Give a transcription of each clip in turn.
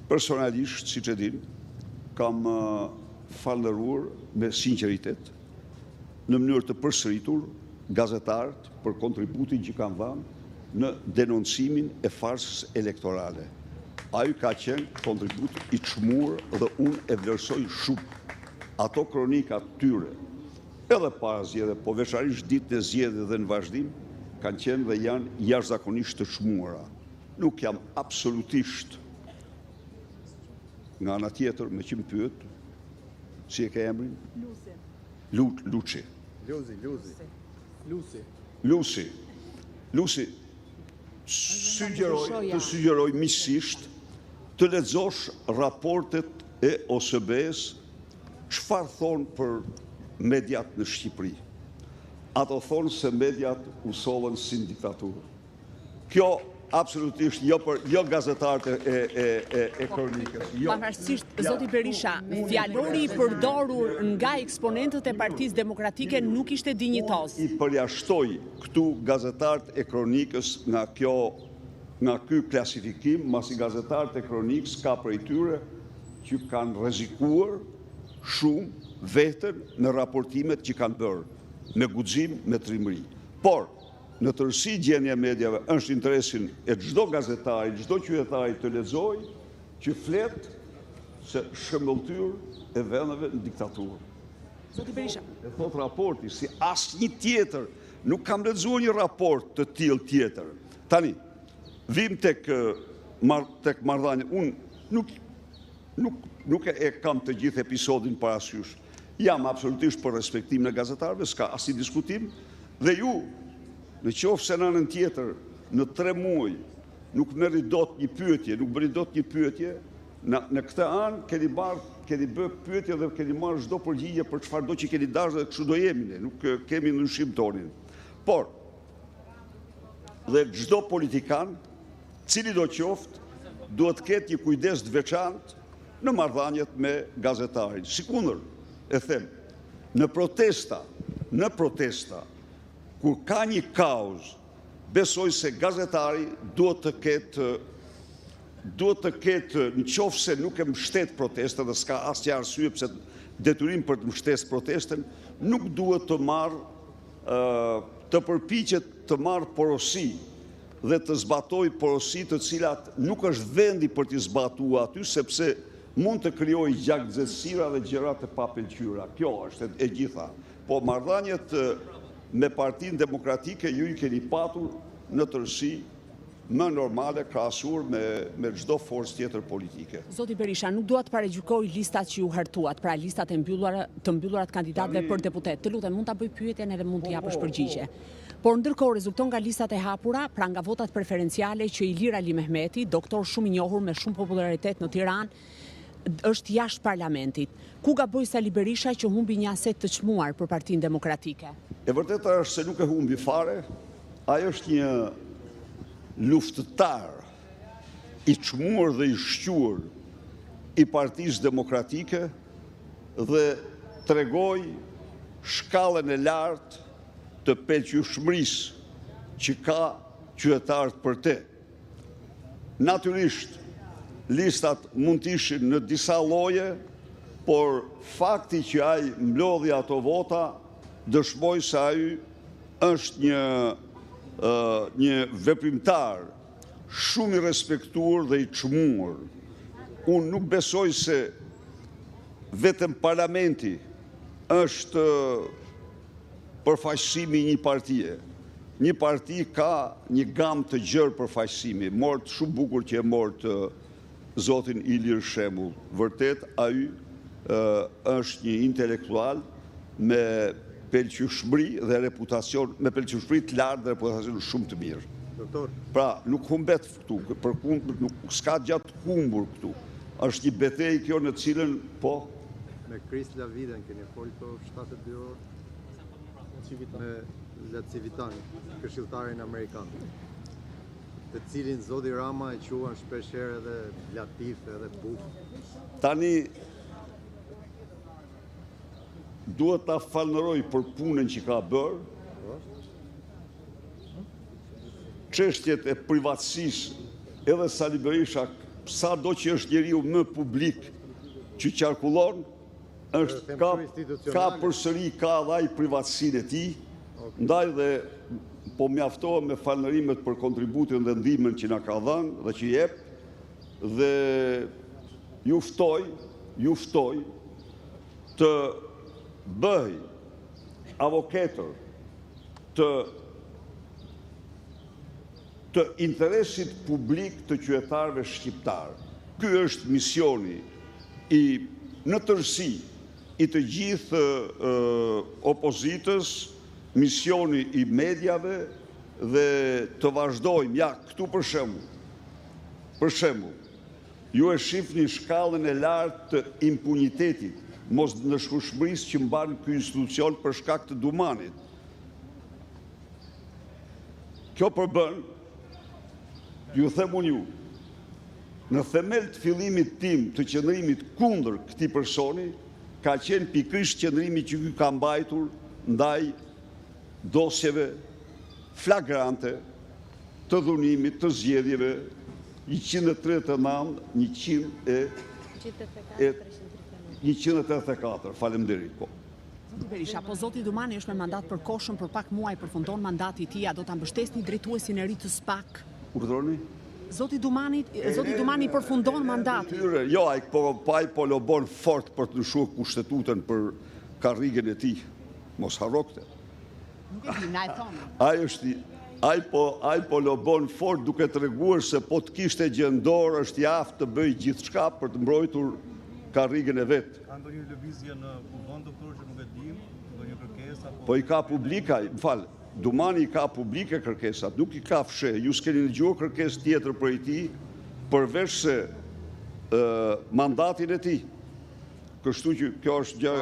Personalisht, siç e din, kam falënderuar me sinqeritet në mënyrë të përsëritur gazetarët për kontributin që kanë dhënë në denoncimin e farsës elektorale. Ai ka qenë kontribut i çmuar dhe unë e vlerësoj shumë. Ato kronikat tyre, edhe para zgjedhjeve, po veçanërisht ditën e zgjedhjeve dhe në vazhdim, kanë qenë dhe janë jashtëzakonisht të çmuara. Nuk jam absolutisht nga ana tjetër me që më pyet, si e ka emrin? Luci. Luci, sugjeroj misisht të lexosh raportet e OSBE-s çfarë thonë për mediat në Shqipëri. Ato thonë se mediat u solën si në diktaturë. Kjo absolutisht jo gazetarët e kronikës. Pavarësisht, zoti Berisha, fjalori i përdorur nga eksponentët e Partisë Demokratike nuk ishte dinjitoz. I përjashtoj këtu gazetarët e kronikës nga ky klasifikim, masi gazetarët e kronikës ka prej tyre që kanë rrezikuar shumë veten në raportimet që kanë bërë, me guxim, me trimëri. Por në tërësi gjendja e mediave është interesin e çdo gazetari, çdo qytetari të lexojë që flet se shëmbëltyr e vendeve në diktaturë. Zoti Berisha. E thot raporti, si asnjë tjetër, nuk kam lexuar një raport të tillë tjetër. Tani, vim tek marrëdhënia. Unë nuk e kam të gjithë episodin parasysh. Jam absolutisht për respektim në gazetarëve, s'ka asnjë diskutim, dhe ju në qoftë se në anën tjetër, në 3 muaj, nuk merri dot një pyetje, nuk bëri dot një pyetje, në këtë anë keni bë pyetje dhe keni marrë çdo përgjigje për çfarëdo që keni dashur dhe kështu do jemi ne, nuk kemi ndryshim tonin. Por, dhe çdo politikan, cili do qoftë, duhet të ketë një kujdes të veçantë në marrëdhëniet me gazetarin. Sikundër, e them, në protesta, kur ka një kauz, besoj se gazetari duhet të ketë në qoftë se nuk e mbështet protestën dhe s'ka asnjë arsye pse detyrim për të mbështetur protestën, nuk duhet të përpiqet të marrë porosi dhe të zbatoj porosi të cilat nuk është vendi për t'i zbatuar aty, sepse mund të krijojë gjakxësira dhe gjëra të papëlqyera. Kjo është e gjitha. Po marrëdhëniet me Partinë Demokratike ju i keni patur në tërësi më normale krahasuar me çdo forcë tjetër politike. Zoti Berisha, nuk dua të paragjykoj listat që ju hartuat, pra listat të mbyllura të kandidatëve për deputet. Të lutem, mund ta bëj pyetjen edhe mund të japësh përgjigje. Por ndërkohë rezulton nga listat e hapura, pra nga votat preferenciale që Ilir Ali Mehmeti, doktor shumë i njohur me shumë popularitet në Tiranë, është jashtë parlamentit. Ku gaboi Sali Berisha që humbi një aset të çmuar për Partinë Demokratike? E vërteta është se nuk e humbi fare. Ai është një luftëtar i çmuar dhe i shquar i Partisë Demokratike dhe tregoi shkallën e lartë të pëlqyeshmërisë që ka qytetarët për te. Natyrisht, listat mund të ishin në disa lloje, por fakti që ai mblodhi ato vota dëshmoj se ai është një veprimtar shumë i respektuar dhe i çmuar. Unë nuk besoj se vetëm parlamenti është përfaqësimi i një partie. Një parti ka një gamë të gjerë përfaqësimi. Mort shumë bukur që e mort zotin Ilir shembull. Vërtet, ai është një intelektual me pëlqyeshmëri dhe reputacion, me pëlqyeshmëri të lartë dhe reputacion shumë të mirë. Doktor. Pra, nuk humbet këtu, nuk s'ka gjatë humbur këtu. Është një betejë kjo në cilën, po... Me Chris Laviden keni folë për 72 orë me Lacivitani, këshilltarin amerikan, të cilin zoti Rama e quan shpeshherë edhe latif edhe buf. Tani duhet ta falënderoj për punën që ka bërë. Çështjet e privatësisë, edhe Sali Berisha sa do që është njeriu më publik që qarkullon, është ka përsëri ka dhe ai privatësinë e tij, ndaj dhe po mjaftohem me falënderimet për kontributin dhe ndihmën që na ka dhënë dhe që jep, dhe ju ftoj të bëj avokatër të interesit publik të qytetarëve shqiptar. Ky është misioni në tërësi i të gjithë opozitës, misioni i mediave, dhe të vazhdojmë. Ja, këtu për shembull, ju e shihni shkallën e lartë të impunitetit, mos ndëshkueshmërisë që mban ky institucion për shkak të Dumanit. Kjo përbën, ju them unë ju, në themel të fillimit tim të qëndrimit kundër këtij personi, ka qenë pikërisht qëndrimi që ky ka mbajtur ndaj dosjeve flagrante të dhunimit, të zgjedhjeve 184. Faleminderit. Po. Zoti Berisha, po zoti Dumani është me mandat për koshën, për pak muaj përfundon mandati i tij, a do ta mbështesni drejtuesin e ri të SPAK? Urdhroni? Zoti Dumani përfundon mandatin. Jo, ai po lobon fort për të lëshuar kushtetutën për karrigën e tij. Mos harro këtë. Nuk e di, na e thonë. Ai po lobon fort duke treguar se po të kishte gjendor është i aftë të bëjë gjithçka për të mbrojtur karrigën e vet. Ka ndonjë lëvizje në kuvend, doktor, që nuk e dim, ndonjë kërkesë apo? Po i ka publika, Dumani i ka publike kërkesat, nuk i ka fsheh. Ju s'keni dëgjuar kërkesë tjetër për i përveç se mandatin e tij. Kështu që kjo është gjë.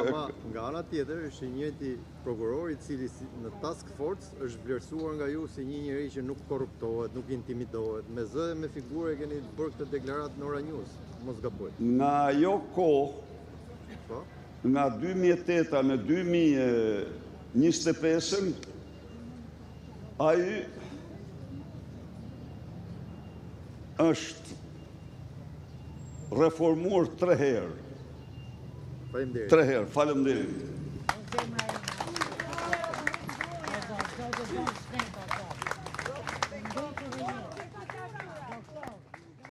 Nga ana tjetër është i njëjti prokuror i cili në task force është vlerësuar nga ju si një njeri që nuk korruptohet, nuk intimidohet. Me zë dhe me figurë keni bërë këtë deklaratë në Ora News, mos gaboj. Nga ajo kohë, nga 2008 në 2025, ai është reformuar 3 herë. Faleminderit. 3 herë, faleminderit.